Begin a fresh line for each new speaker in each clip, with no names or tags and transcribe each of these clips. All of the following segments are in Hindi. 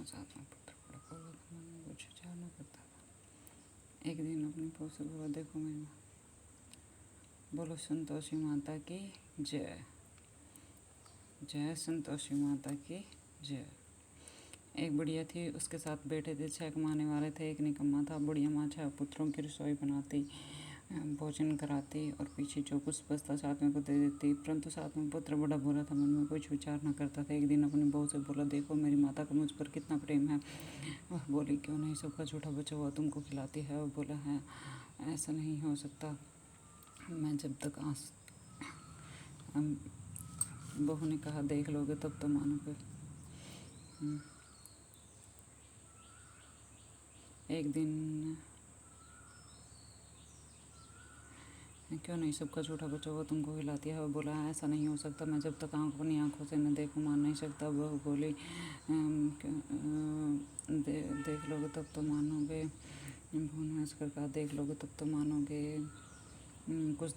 सातवें सातवें पुत्र बड़ा बोला था, मन में कुछ विचार न करता था। एक दिन अपनी बहू से बोला, देखो मेरी माँ, बोलो संतोषी माता की जय, जय संतोषी माता की जय। एक बुढ़िया थी, उसके साथ बैठे थे 6 कमाने वाले थे। एक निकम्मा था। बुढ़िया माँ 6 पुत्रों की रसोई बनाती, भोजन कराती और पीछे जो कुछ बचता सातवें को दे देती। परंतु सातवें पुत्र बड़ा बुरा था, मन में कुछ विचार न करता था। एक दिन अपनी बहू से बोला, देखो मेरी माता का मुझ पर कितना प्रेम है। वह बोली, क्यों नहीं, सबका झूठा बचा हुआ तुमको खिलाती है। वह बोला है, ऐसा नहीं हो सकता, मैं जब तक बहू ने कहा, देख लोगे तब तो मानोगे। एक दिन, क्यों नहीं, सबका झूठा बचा हुआ तुमको खिलाती है। वह बोला, ऐसा नहीं हो सकता, मैं जब तक अपनी आंखों से न देखूं मान नहीं सकता। बहू बोली, देख लोगे तब तो मानोगे। बहू ने हंसकर कहा, देख लोगे तब तो मानोगे। कुछ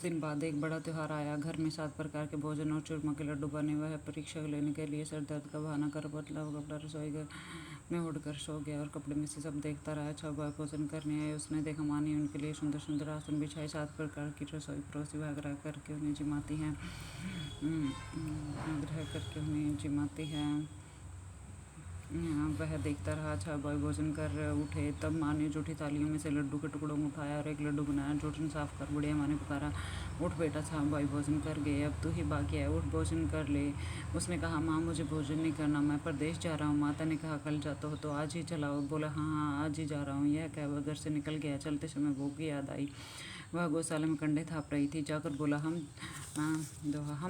दिन बाद एक बड़ा त्योहार आया। घर में 7 प्रकार के भोजन और चूरमा के लड्डू बने। वह परीक्षा लेने के लिए सर दर्द का बहाना कर बदला कपड़ा रसोई घर में उड़कर सो गया और कपड़े में से सब देखता रहा। 6 बार भोजन करने आए। उसने देखा माँ ने उनके लिए सुंदर सुंदर आसन बिछाए, 7 प्रकार की रसोई परोसी। वह आग्रह करके उन्हें जिमाती है। वह देखता रहा। 6 भाई भोजन कर उठे। तब माँ ने जूठी थालियों में से लड्डू के टुकड़ों को उठाया और एक लड्डू बनाया। जूठन साफ कर बुढ़िया माँ ने पुकारा, उठ बेटा, 6 भाई भोजन कर गए, अब तू ही बाकी है, उठ भोजन कर ले। उसने कहा, माँ मुझे भोजन नहीं करना, मैं परदेश जा रहा हूँ। माता ने कहा, कल जाते हो तो आज ही चलाओ। बोला, हाँ आज ही जा रहा हूँ। यह कह वह घर से निकल गया। चलते समय बहू की याद आई। वह गौशाला में कंडे थाप रही थी। जाकर बोला, हम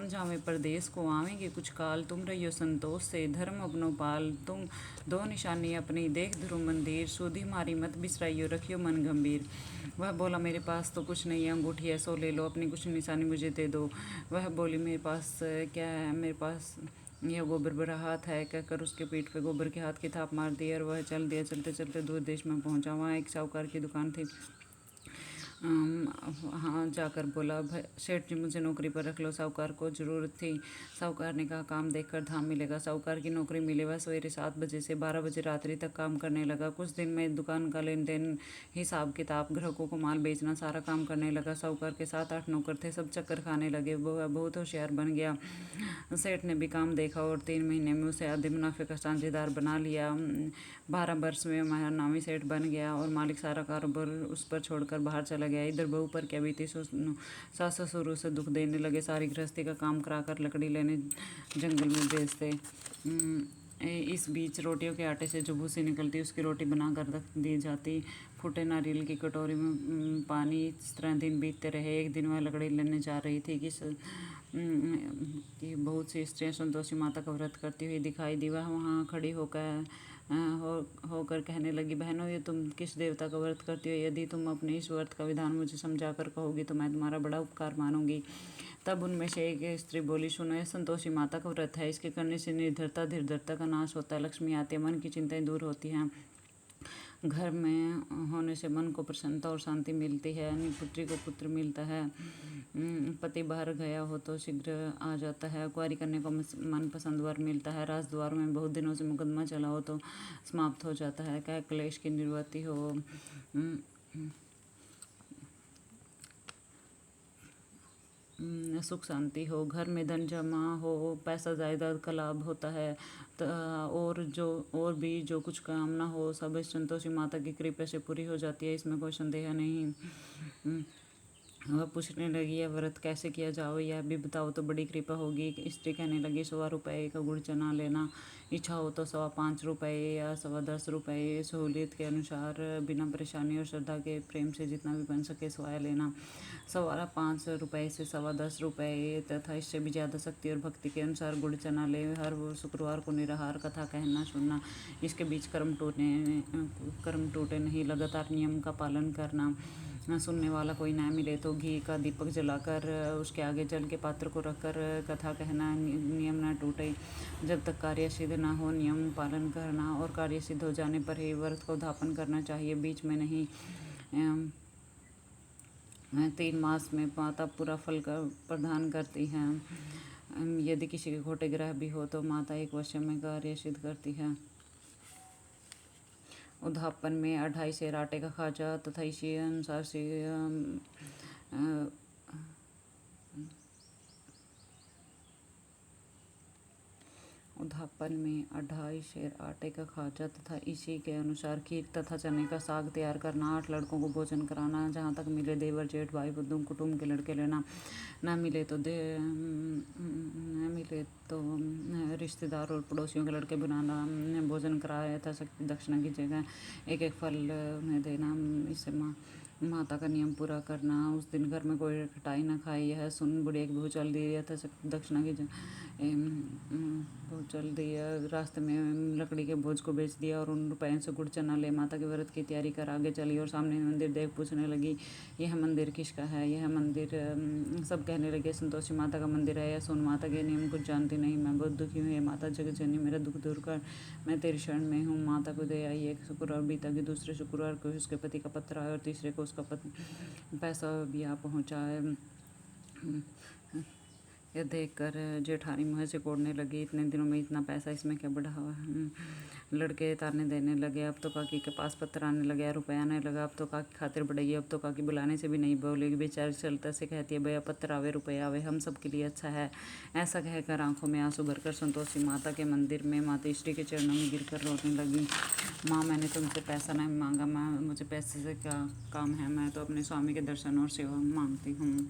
जावे परदेस को आवेंगे कुछ काल, तुम रहियो संतोष से धर्म अपनो पाल। तुम 2 निशानी अपनी देख ध्रुव मंदिर, सुधी मारी मत बिसराइयो, रखियो मन गंभीर। वह बोला, मेरे पास तो कुछ नहीं है, अंगूठी है सो ले लो, अपनी कुछ निशानी मुझे दे दो। वह बोली, मेरे पास क्या है, मेरे पास यह गोबर भरा हाथ है। कहकर उसके पीठ पे गोबर के हाथ की थाप मार दी और वह चल दिया। चलते चलते दूर देश में पहुंचा। वहाँ एक साहूकार की दुकान थी। हाँ जाकर बोला, सेठ जी मुझे नौकरी पर रख लो, साहूकार को ज़रूरत थी। साहूकार ने कहा, काम देखकर धाम मिलेगा। साहूकार की नौकरी मिले। वह सवेरे 7 बजे से 12 बजे रात्रि तक काम करने लगा। कुछ दिन में दुकान का लेन देन, हिसाब किताब, ग्राहकों को माल बेचना, सारा काम करने लगा। साहूकार के 7-8 नौकर थे, सब चक्कर खाने लगे। वह बहुत होशियार बन गया। सेठ ने भी काम देखा और 3 महीने में उसे आधे मुनाफे का साझेदार बना लिया। 12 वर्ष में नामी सेठ बन गया और मालिक सारा कारोबार उस पर छोड़कर बाहर चला गया। इधर बहू पर क्या बीती, सास ससुर उसे दुख देने लगे। सारी गृहस्थी का काम कराकर लकड़ी लेने जंगल में भेजते। इस बीच रोटियों के आटे से जो भूसी निकलती, उसकी रोटी बनाकर रख दी जाती। फूटे नारियल की कटोरी में पानी। इस तरह दिन बीतते रहे। एक दिन वह लकड़ी लेने जा रही थी कि बहुत सी स्त्रियां संतोषी माता का व्रत करती हुई दिखाई दी। वह वहाँ खड़ी होकर कहने लगी, बहनों, ये तुम किस देवता का व्रत करती हो? यदि तुम अपने इस व्रत का विधान मुझे समझाकर कहोगी तो मैं तुम्हारा बड़ा उपकार मानूंगी। तब उनमें से एक स्त्री बोली, सुनो, यह संतोषी माता का व्रत है। इसके करने से निर्धरता धीरधरता का नाश होता है, लक्ष्मी आती है, मन की चिंताएं दूर होती हैं, घर में होने से मन को प्रसन्नता और शांति मिलती है, यानी पुत्री को पुत्र मिलता है, पति बाहर गया हो तो शीघ्र आ जाता है, कुंवारी कन्या को मनपसंद वर मिलता है, राजद्वार में बहुत दिनों से मुकदमा चला हो तो समाप्त हो जाता है, क्या क्लेश की निवृत्ति हो, सुख शांति हो, घर में धन जमा हो, पैसा जायदाद का लाभ होता है, और भी जो कुछ कामना हो सब इस संतोषी माता की कृपा से पूरी हो जाती है, इसमें कोई संदेह नहीं। वह पूछने लगी, यह व्रत कैसे किया जाओ, यह भी बताओ तो बड़ी कृपा होगी। स्त्री कहने लगी, 1.25 रुपये का गुड़ चना लेना, इच्छा हो तो 5.25 रुपये या 10.25 रुपये, सहूलियत के अनुसार, बिना परेशानी और श्रद्धा के प्रेम से जितना भी बन सके स्वाया लेना। 5.25 रुपये से 10.25 रुपये तथा इससे भी ज़्यादा शक्ति और भक्ति के अनुसार गुड़ चना ले। हर शुक्रवार को निराहार कथा कहना सुनना, इसके बीच कर्म टूटे नहीं, लगातार नियम का पालन करना। सुनने वाला कोई ना मिले तो घी का दीपक जलाकर उसके आगे जल के पात्र को रखकर कथा कहना, नियम न टूटे। जब तक कार्य सिद्ध ना हो नियम पालन करना, और कार्य सिद्ध हो जाने पर ही व्रत को उद्यापन करना चाहिए, बीच में नहीं। 3 मास में माता पूरा फल का प्रदान करती हैं। यदि किसी के खोटे ग्रह भी हो तो माता एक वर्ष में कार्य सिद्ध करती है। उद्यापन में 2.5 सेर आटे का खाजा तथा इसी अनुसार से उद्यापन में 2.5 सेर आटे का खाजा तथा इसी के अनुसार खीर तथा चने का साग तैयार करना। 8 लड़कों को भोजन कराना। जहाँ तक मिले देवर जेठ भाई बंधु कुटुंब के लड़के लेना। न मिले रिश्तेदार और पड़ोसियों के लड़के बुलाना। भोजन कराया यथाशक्ति दक्षिणा की जगह एक एक फल उन्हें देना। इससे माता का नियम पूरा करना। उस दिन घर में कोई खटाई न खाए। यह सुन बुढ़िया की बहू चल दी यथाशक्ति दक्षिणा की बहू चल दी। रास्ते में लकड़ी के बोझ को बेच दिया और उन रुपयों से गुड़ चना ले माता के व्रत की तैयारी कर आगे चली और सामने मंदिर देख पूछने लगी, यह मंदिर किसका है? यह मंदिर सब कहने लगे संतोषी माता का मंदिर है। यह सुन माता के नियम कुछ जानती नहीं। मैं बहुत दुखी हूँ। हे माता जगत जननी, मेरा दुख दूर कर, मैं तेरी शरण में हूँ। माता को दे आई। एक शुक्रवार बीता कि दूसरे शुक्रवार को उसके पति का पत्र आया और तीसरे को उसका पैसा भी आ पहुँचा है। यह देखकर जेठानी मुँह से कोड़ने लगी, इतने दिनों में इतना पैसा, इसमें क्या बढ़ा हुआ? लड़के ताने देने लगे। अब तो काकी के पास पत्र आने लगे, रुपया आने लगा। अब तो काकी खातिर बढ़ेगी। अब तो काकी बुलाने से भी नहीं बोलेगी। बेचारी चलता से कहती है, भैया पत्र आवे रुपया आवे, हम सब के लिए अच्छा है। ऐसा कहकर आंखों में आंसू भरकर संतोषी माता के मंदिर में माता श्री के चरणों में गिरकर रोने लगी। माँ, मैंने तुमसे पैसा नहीं मांगा। मुझे पैसे से क्या काम है? मैं तो अपने स्वामी के दर्शन और सेवा मांगती हूँ।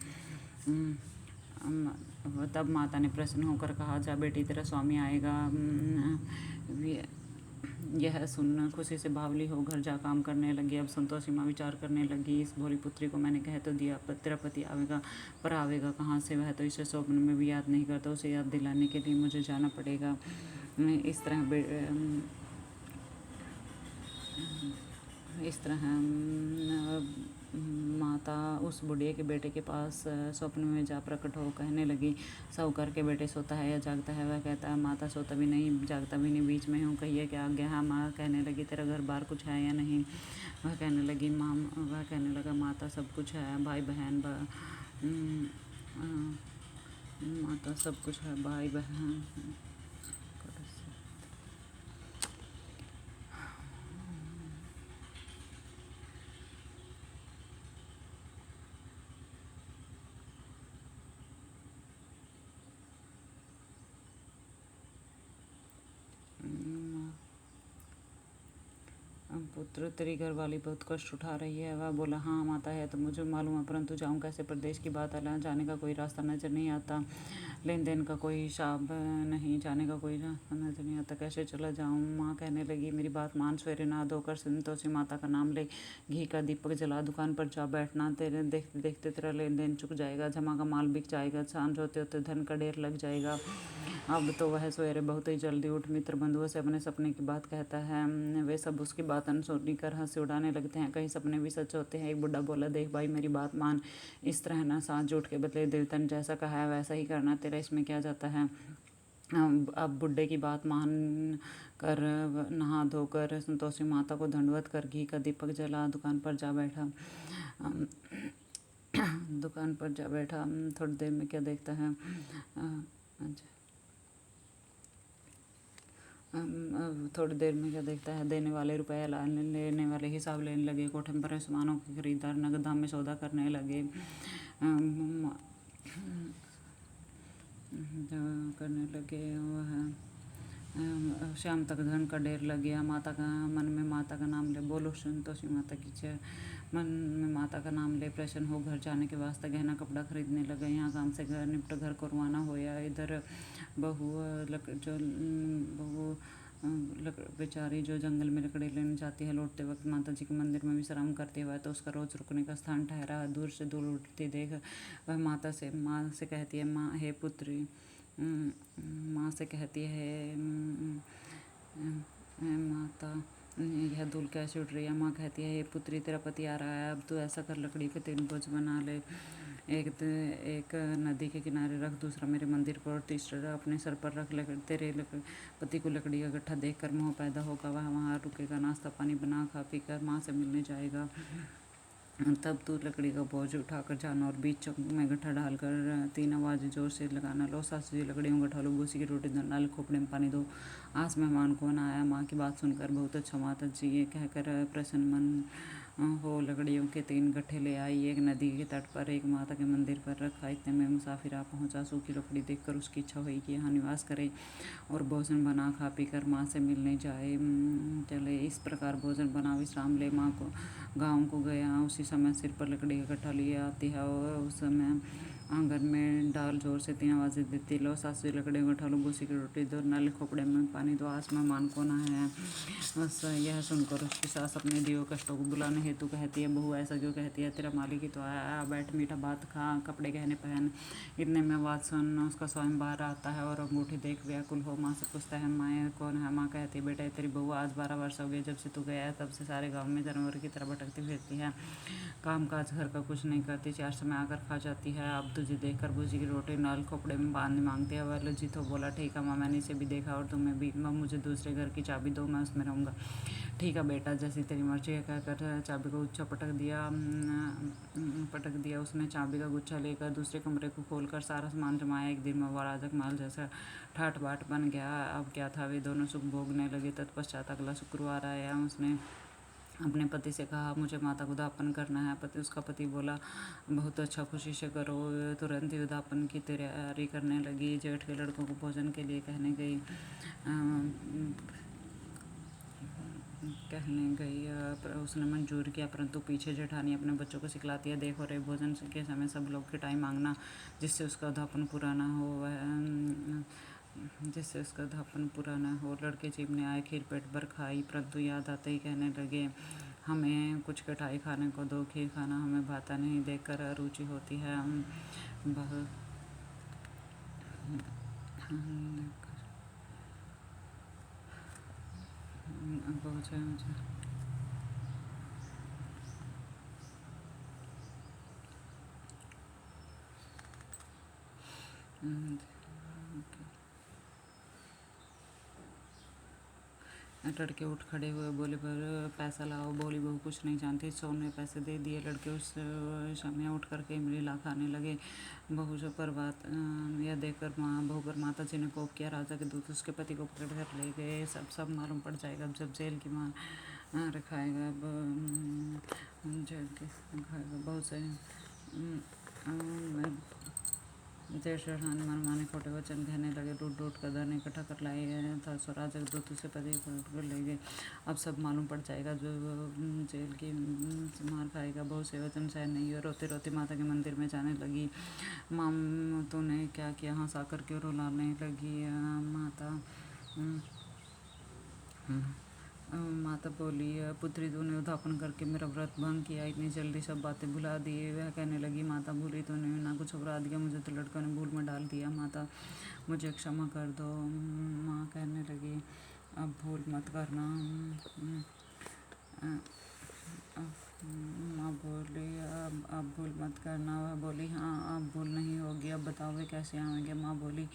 तब माता ने प्रसन्न होकर कहा, जा बेटी, तेरा स्वामी आएगा। यह सुन खुशी से बावली हो घर जा काम करने लगी। अब संतोषी माँ विचार करने लगी, इस भोली पुत्री को मैंने कह तो दिया, तेरा पति आवेगा, पर आवेगा कहाँ से? वह तो इसे स्वप्न में भी याद नहीं करता। उसे याद दिलाने के लिए मुझे जाना पड़ेगा। इस तरह माता उस बुढ़िया के बेटे के पास स्वप्न में जा प्रकट हो कहने लगी, साहूकार के बेटे सोता है या जागता है? वह कहता है, माता सोता भी नहीं जागता भी नहीं, बीच में हूँ, कहिए क्या आज्ञा? हाँ। माँ कहने लगी, तेरा घर बार कुछ है या नहीं? वह कहने लगा, माता सब कुछ है, भाई बहन माता सब कुछ है, भाई बहन। पुत्र, तेरी घरवाली बहुत कष्ट उठा रही है। वह बोला, हाँ माता है तो मुझे मालूम है, परंतु जाऊँ कैसे? प्रदेश की बात है, जाने का कोई रास्ता नजर नहीं आता, लेन देन का कोई हिसाब नहीं, जाने का कोई रास्ता नजर नहीं आता, कैसे चला जाऊँ? माँ कहने लगी, मेरी बात मान, सवेरे नहा धोकर संतोषी माता का नाम ले, घी का दीपक जला, दुकान पर जा बैठना। तेरे देखते देखते तेरा लेन देन चुक जाएगा, जमा का माल बिक जाएगा, सांझ होते होते धन का ढेर लग जाएगा। अब तो वह सवेरे बहुत ही जल्दी उठ मित्र बंधुओं से अपने सपने की बात कहता है। वे सब उसकी बात अनसुनी कर हंसी उड़ाने लगते हैं। कई सपने भी सच होते हैं। एक बुढ़ा बोला, देख भाई, मेरी बात मान, इस तरह ना साँझ झूठ के बदले देवता ने जैसा कहा है वैसा ही करना, तेरा इसमें क्या जाता है? अब बुढ़े की बात मान कर नहा धोकर संतोषी माता को दंडवत कर घी का दीपक जला दुकान पर जा बैठा। थोड़ी देर में क्या देखता है, देने वाले रुपया लेने वाले हिसाब लेने लगे। कोठे पर सामानों के खरीदार नगद दाम में सौदा करने लगे। वह शाम तक धन का ढेर लग गया। मन में माता का नाम ले, बोलो संतोषी माता की जय। मन में माता का नाम ले प्रसन्न हो घर जाने के वास्ते गहना कपड़ा खरीदने लगे। यहाँ काम से घर निपट घर को रवाना होया। इधर बहू बेचारी जो जंगल में लकड़ी लेने जाती है, लौटते वक्त माता जी के मंदिर में विश्राम करती है। तो उसका रोज रुकने का स्थान ठहरा। दूर से दूर उठती देख वह माँ से कहती है, माँ हे पुत्री, माँ से कहती है, माता यह धूल कैसे उठ रही है? माँ कहती है, हे पुत्री, तेरा पति आ रहा है, अब तू ऐसा कर, लकड़ी के 3 बोझ बना ले, एक नदी के किनारे रख, दूसरा मेरे मंदिर पर और तीसरा अपने सर पर रख। तेरे पति को लकड़ी का गट्ठा देखकर मोह पैदा होगा, वह वहाँ रुकेगा, नाश्ता पानी बना खा पी कर माँ से मिलने जाएगा। तब तू लकड़ी का बोझ उठाकर जाना और बीच चौक में गट्ठा डालकर 3 आवाज़ जोर से लगाना। लो सासू जी लकड़ियों गट्ठा लो, भूसी की रोटी दो, नाले खोपड़े में पानी दो, आज मेहमान कौन आया। माँ की बात सुनकर बहुत अच्छा माता जी ये कहकर प्रसन्न मन हो लकड़ियों के 3 गट्ठे ले आई। एक नदी के तट पर, एक माता के मंदिर पर रखा। इतने में मुसाफिर आ पहुँचा। सूखी लकड़ी देखकर उसकी इच्छा हुई कि यहाँ निवास करे और भोजन बना खा पी कर माँ से मिलने जाए चले। इस प्रकार भोजन बना विश्राम ले माँ को गाँव को गया। उसी समय सिर पर लकड़ी का गट्ठा लिए आती है और उस समय आंगन में डाल जोर से 3 आवाज़ें देती। लो सासू जी लकड़ी का गट्ठा लो, भूसी की रोटी दो, नाले खोपड़े में पानी दो, आज मेहमान कौन आया है। बस यह सुनकर उसकी सास अपने दियो कष्टों को बुलाने हेतु कहती है, बहू ऐसा क्यों कहती है, तेरा मालिक ही तो आया, बैठ मीठा भात खा, कपड़े गहने पहन। इतने में आवाज़ सुन उसका स्वयं बाहर आता है और अंगूठी देख व्याकुल हो माँ से पूछता है, माँ कौन है। माँ कहती है, बेटा तेरी बहू, आज 12 वर्ष हो गए जब से तू गया है, तब से सारे गाँव में जानवर की तरह भटकती फिरती है, काम काज घर का कुछ नहीं करती, 4 समय आकर खा जाती है। अब तुझे देखकर भूसी की रोटी नाल खोपड़े में बांध मांगती है। वह लज्जित हो बोला, ठीक है माँ, मैंने इसे भी देखा और तुम्हें भी, मुझे दूसरे घर की चाबी दो, मैं उसमें रहूँगा। ठीक है बेटा, जैसी तेरी मर्जी है कहकर चाबी को गुच्छा पटक दिया उसने। चाबी का गुच्छा लेकर दूसरे कमरे को खोलकर सारा सामान जमाया। एक दिन में वह राजक माल जैसा ठाट बाट बन गया। अब क्या था, वे दोनों सुख भोगने लगे। तत्पश्चात अगला शुक्रवार आया। उसने अपने पति से कहा, मुझे माता को दापन करना है। उसका पति बोला, बहुत अच्छा, खुशी से करो। तुरंत ही दापन की तैयारी करने लगी। जेठ के लड़कों को भोजन के लिए कहने गई उसने मंजूर किया, परंतु पीछे जेठानी अपने बच्चों को सिखलाती है, देखो रे, भोजन के समय सब लोग खिटाई मांगना, जिससे उसका दापन पूरा ना हो। लड़के जीवने आए, खीर पेट भर खाई, परंतु याद आते ही कहने लगे, हमें कुछ कटाई खाने को दो, खीर खाना हमें भाता नहीं, देखकर अरुचि होती है। लड़के उठ खड़े हुए, बोले, पर पैसा लाओ। बोली, बहू कुछ नहीं जानती। सोन ने पैसे दे दिए। लड़के उस समय उठ करके इमली ला खाने लगे। बहू जो पर बात यह देखकर बहू पर माता जी ने कोप किया। राजा के दूत उसके पति को पकड़ कर ले गए। सब मालूम पड़ जाएगा अब जब जेल की मार रखाएगा। अब जेल के खाएगा बहुत से जेठानी मनमाने खोटे वचन कहने लगे। लूट कर धन इकट्ठा कर लाए गए था। स्वराजक दूत उसे पति को पकड़ कर ले गए। अब सब मालूम पड़ जाएगा जो जेल की मार खाएगा। बहुत से वचन सहन नहीं हुए। रोते रोते माता के मंदिर में जाने लगी। माँ, तूने क्या किया, हंस आकर क्यों रुलाने लगी। माता बोली, पुत्री, तूने उद्यापन करके मेरा व्रत भंग किया, इतनी जल्दी सब बातें भुला दी। वह कहने लगी, माता भूली, तूने ना कुछ अपराध किया, मुझे तो लड़कों ने भूल में डाल दिया। माता, मुझे क्षमा कर दो। माँ कहने लगी, अब भूल मत करना। माँ बोली, अब भूल मत करना। वह बोली, हाँ अब भूल नहीं होगी। अब बताओ वे कैसे आएंगे। माँ बोली,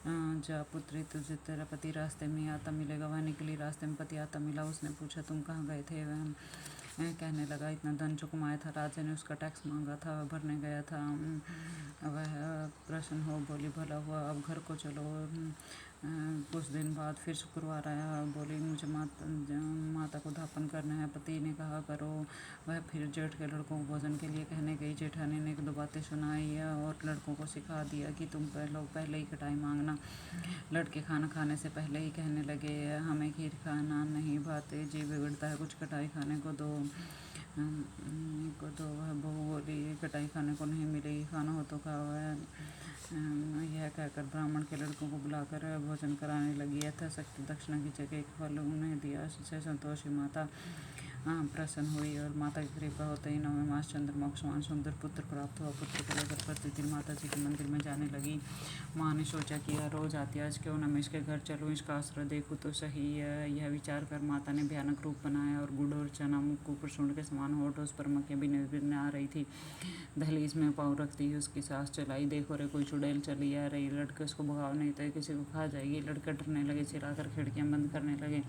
जा पुत्री, तुझे तेरा पति रास्ते में आता मिलेगा। वह निकली, रास्ते में पति आता मिला। उसने पूछा, तुम कहाँ गए थे। वह कहने लगा, इतना धन जो कमाया था, राजा ने उसका टैक्स मांगा था, भरने गया था। वह प्रसन्न हो बोली, भला हुआ, अब घर को चलो। कुछ दिन बाद फिर शुक्रवार आया। बोली, मुझे माता को दापन करना है। पति ने कहा, करो। वह फिर जेठ के लड़कों को भोजन के लिए कहने गई। जेठानी ने 1-2 बातें सुनाई और लड़कों को सिखा दिया कि तुम लोग पहले ही कटाई मांगना। लड़के खाना खाने से पहले ही कहने लगे, हमें खीर खाना नहीं भाते, जी बिगड़ता है, कुछ कटाई खाने को दो। वह बहू बोली, कटाई खाने को नहीं मिलेगी, खाना हो तो खाओ। यह कहकर ब्राह्मण के लड़कों को बुलाकर भोजन कराने लगी। यथाशक्ति दक्षिणा की जगह एक फल उन्हें दिया। इससे संतोषी माता प्रसन्न हुई और माता की कृपा होते ही 9वें मास चंद्रमा को समान सुंदर पुत्र प्राप्त हुआ। पुत्र को लेकर प्रतिदिन माता जी के मंदिर में जाने लगी। माँ ने सोचा कि यह रोज आती है, आज क्यों न मैं इसके घर चलूँ, इसका आश्रय देखूँ तो सही। यह विचार कर माता ने भयानक रूप बनाया और गुड़ और चना मुख को प्रसूण के समान होठ, उस पर मक्खियाँ भी निर्विघ्न आ रही थी। दहलीज में पाँव रखती ही उसकी सांस चलाई। देखो रे, कोई चुड़ैल चली आ रही। लड़के उसको भगाओ, नहीं तो किसी को खा जाएगी। लड़के डरने लगे, चिल्लाकर खिड़कियाँ बंद करने लगे।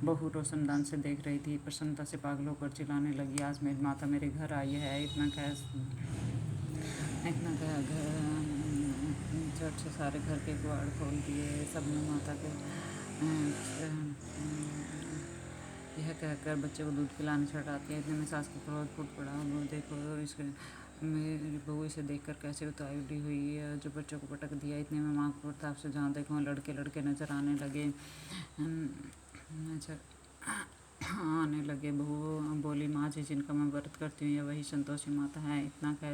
बहू रोशनदान से देख रही थी। प्रसन्नता माता से पागल होकर चिल्लाने लगी, आज मेरी माता मेरे घर आई है। इतना कह झट से सारे घर के किवाड़ खोल दिए। सबने माता के यह कहकर बच्चे को दूध पिलाने छटाती है। इतने में सास का क्रोध फूट पड़ा। वो देखो इसके मेरी बहू इसे देखकर कैसे उतावली हुई है, जो बच्चों को पटक दिया। इतने में माँ को प्रताप से जहाँ देखो लड़के लड़के नजर आने लगे। बहू बोली, माँ जी जिनका मैं व्रत करती हूँ, यह वही संतोषी माता है। इतना कह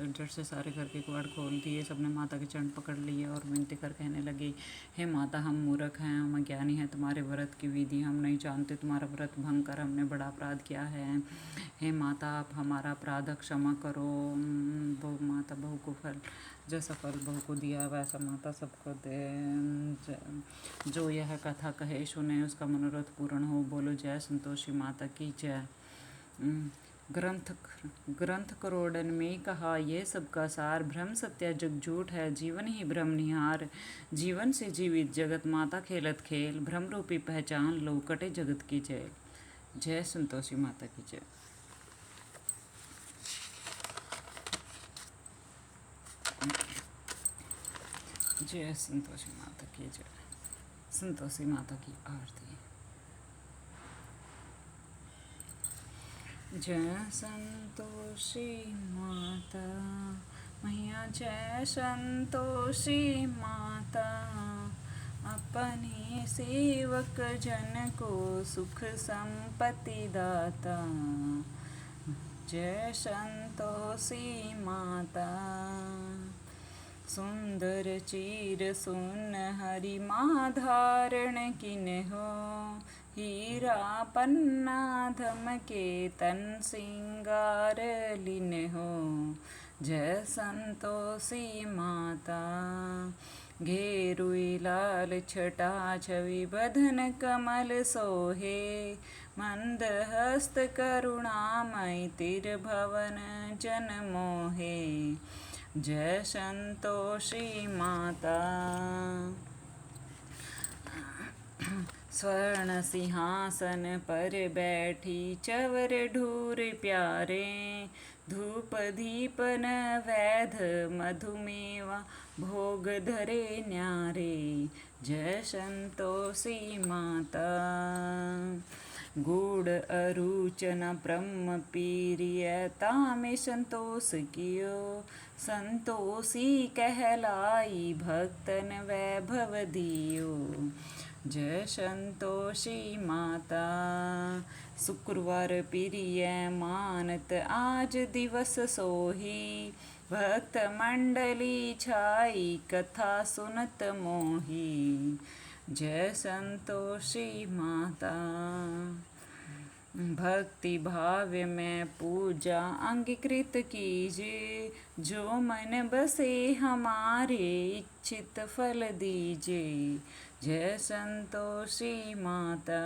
झट से सारे घर के किवाड़ खोल दिए। सबने माता के चरण पकड़ लिए और विनती कर कहने लगी, हे माता, हम मूर्ख हैं, हम अज्ञानी हैं। तुम्हारे व्रत की विधि हम नहीं जानते। तुम्हारा व्रत भंग कर हमने बड़ा अपराध किया है। हे माता, आप हमारा अपराध क्षमा करो। माता बहू को जैसा फल बहू को दिया वैसा माता सबको दे। जो यह कथा कहे सुने उसका मनोरथ पूर्ण हो। बोलो जय संतोषी माता की जय। ग्रंथ करोड़न में कहा ये सबका सार, भ्रम सत्य जग झूठ है, जीवन ही भ्रम निहार। जीवन से जीवित जगत माता खेलत खेल, भ्रम रूपी पहचान लो कटे जगत की जय। जय संतोषी माता की जय। जय संतोषी माता की जय। संतोषी माता की आरती। जय संतोषी माता मैया, जय संतोषी माता, अपने सेवक जन को सुख संपत्ति दाता। जय संतोषी माता। सुंदर चीर सुन हरि माँ धारण किन्हो, हीरा पन्ना धमके तन सिंगार लिन्हो। जय संतोषी माता। घेरुई लाल छटा छवि बधन कमल सोहे, मंद हस्त करुणामय तिरभवन जन मोहे। जय संतोषी माता। स्वर्ण सिंहासन पर बैठी चवर ढूर प्यारे, धूप दीपन वैध मधुमेवा भोग धरे न्यारे। जय संतोषी माता। गूढ़ अरुचन ब्रह्म पीरियता में संतोष कियो, संतोषी कहलाई भक्तन वैभव दियो। जय संतोषी माता। शुक्रवार प्रिय मानत आज दिवस सोही, भक्त मंडली छाई कथा सुनत मोही। जय संतोषी माता। भक्ति भाव में पूजा अंगीकृत कीजिए, जो मन बसे हमारे इच्छित फल दीजिए। जय संतोषी माता।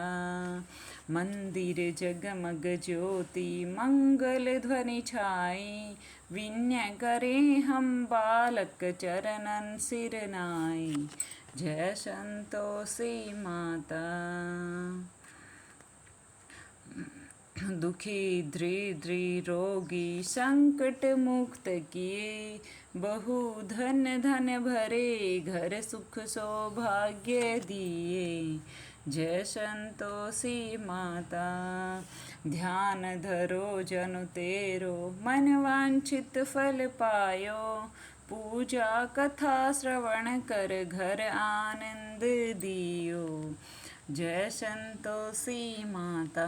मंदिर जगमग ज्योति मंगल ध्वनि छाई, विनय करें हम बालक चरणन सिर नाई। जय संतोषी माता। दुखी दृढ़ रोगी संकट मुक्त किए, बहु धन धन भरे घर सुख सौभाग्य दिए। जय संतोषी माता। ध्यान धरो जनु तेरो, मन वांछित फल पायो, पूजा कथा श्रवण कर घर आनंद दियो। जय संतोषी माता।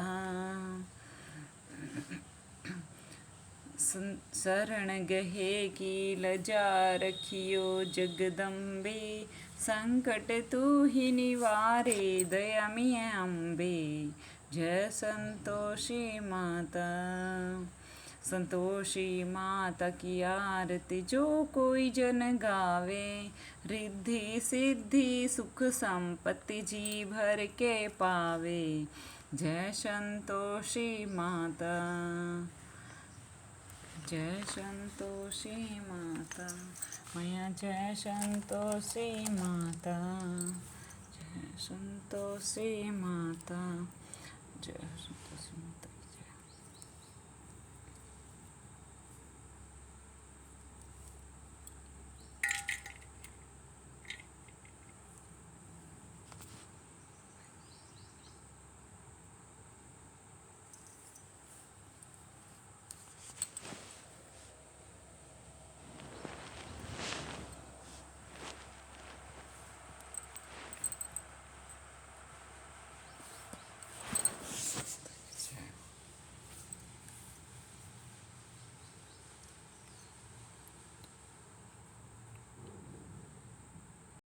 शरण गहे की लजा रखियो जगदम्बे, संकट तू ही निवारे दयामय अम्बे। जय संतोषी माता। संतोषी माता की आरती जो कोई जन गावे, रिद्धि सिद्धि सुख संपत्ति जी भर के पावे। जय संतोषी माता। जय संतोषी माता मैया, जय संतोषी माता। जय संतोषी। संतोषी माता, जय हो संतोषी माता।